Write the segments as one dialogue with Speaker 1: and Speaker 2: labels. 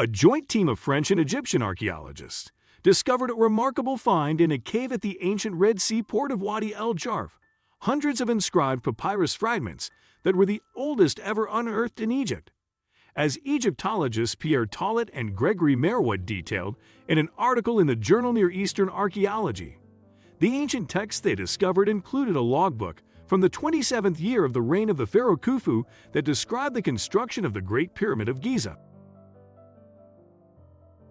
Speaker 1: A joint team of French and Egyptian archaeologists discovered a remarkable find in a cave at the ancient Red Sea port of Wadi el-Jarf, hundreds of inscribed papyrus fragments that were the oldest ever unearthed in Egypt. As Egyptologists Pierre Tallet and Gregory Marouard detailed in an article in the journal Near Eastern Archaeology, the ancient texts they discovered included a logbook from the 27th year of the reign of the pharaoh Khufu that described the construction of the Great Pyramid of Giza.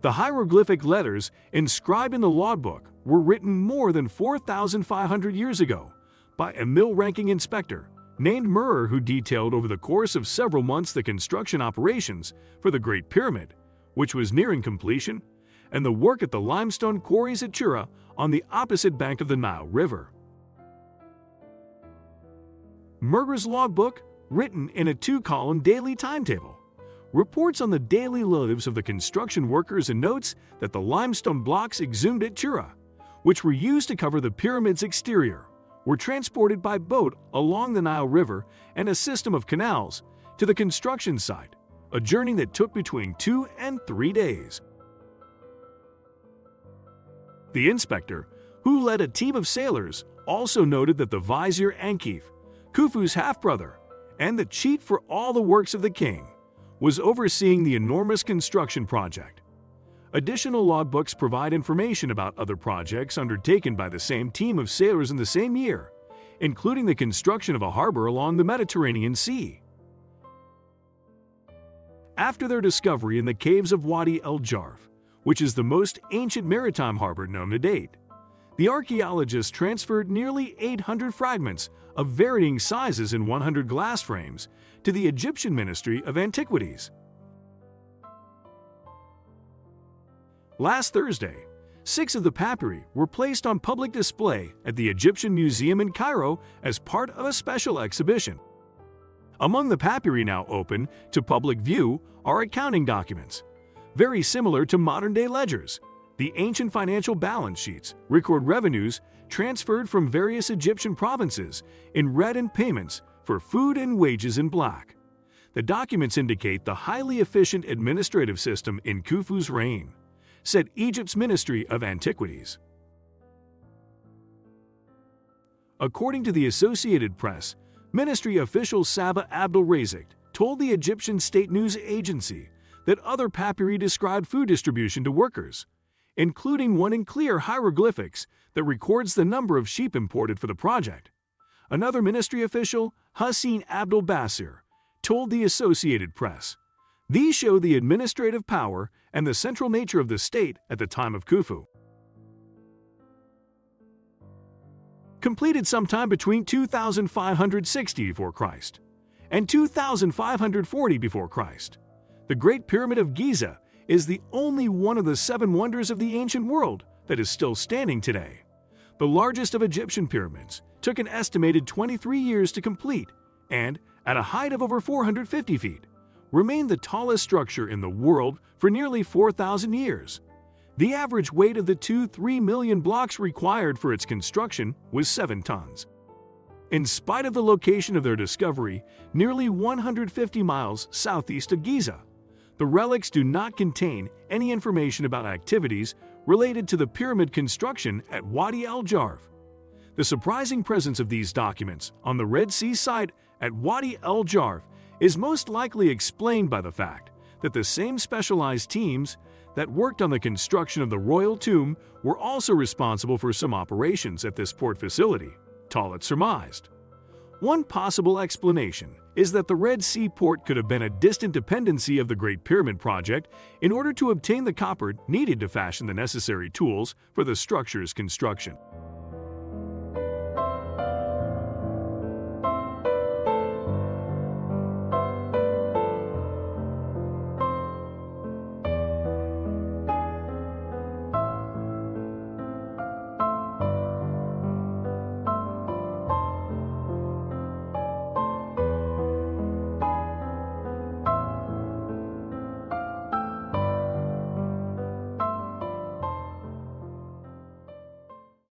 Speaker 1: The hieroglyphic letters inscribed in the logbook were written more than 4,500 years ago by a mill-ranking inspector named Marouard, who detailed over the course of several months the construction operations for the Great Pyramid, which was nearing completion, and the work at the limestone quarries at Chura on the opposite bank of the Nile River. Marouard's logbook, written in a 2-column daily timetable, reports on the daily lives of the construction workers and notes that the limestone blocks exhumed at Chura, which were used to cover the pyramid's exterior, were transported by boat along the Nile River and a system of canals to the construction site, a journey that took between 2 and 3 days. The inspector, who led a team of sailors, also noted that the vizier Ankif, Khufu's half-brother, and the chief for all the works of the king, was overseeing the enormous construction project. Additional logbooks provide information about other projects undertaken by the same team of sailors in the same year, including the construction of a harbor along the Mediterranean Sea. After their discovery in the caves of Wadi el-Jarf, which is the most ancient maritime harbor known to date, the archaeologists transferred nearly 800 fragments of varying sizes in 100 glass frames to the Egyptian Ministry of Antiquities. Last Thursday, 6 of the papyri were placed on public display at the Egyptian Museum in Cairo as part of a special exhibition. Among the papyri now open to public view are accounting documents, very similar to modern-day ledgers. The ancient financial balance sheets record revenues transferred from various Egyptian provinces in red and payments for food and wages in black. The documents indicate the highly efficient administrative system in Khufu's reign, said Egypt's Ministry of Antiquities. According to the Associated Press, ministry official Saba Abdel-Razak told the Egyptian state news agency that other papyri described food distribution to workers, including one in clear hieroglyphics that records the number of sheep imported for the project. Another ministry official, Hussein Abdul Basir, told the Associated Press, "These show the administrative power and the central nature of the state at the time of Khufu." Completed sometime between 2560 before Christ and 2540 before Christ, the Great Pyramid of Giza is the only one of the 7 wonders of the ancient world that is still standing today. The largest of Egyptian pyramids took an estimated 23 years to complete and, at a height of over 450 feet, remained the tallest structure in the world for nearly 4,000 years. The average weight of the 2-3 million blocks required for its construction was 7 tons. In spite of the location of their discovery, nearly 150 miles southeast of Giza, the relics do not contain any information about activities related to the pyramid construction at Wadi el-Jarf. The surprising presence of these documents on the Red Sea site at Wadi el-Jarf is most likely explained by the fact that the same specialized teams that worked on the construction of the royal tomb were also responsible for some operations at this port facility, Tallet surmised. One possible explanation is that the Red Sea port could have been a distant dependency of the Great Pyramid project in order to obtain the copper needed to fashion the necessary tools for the structure's construction.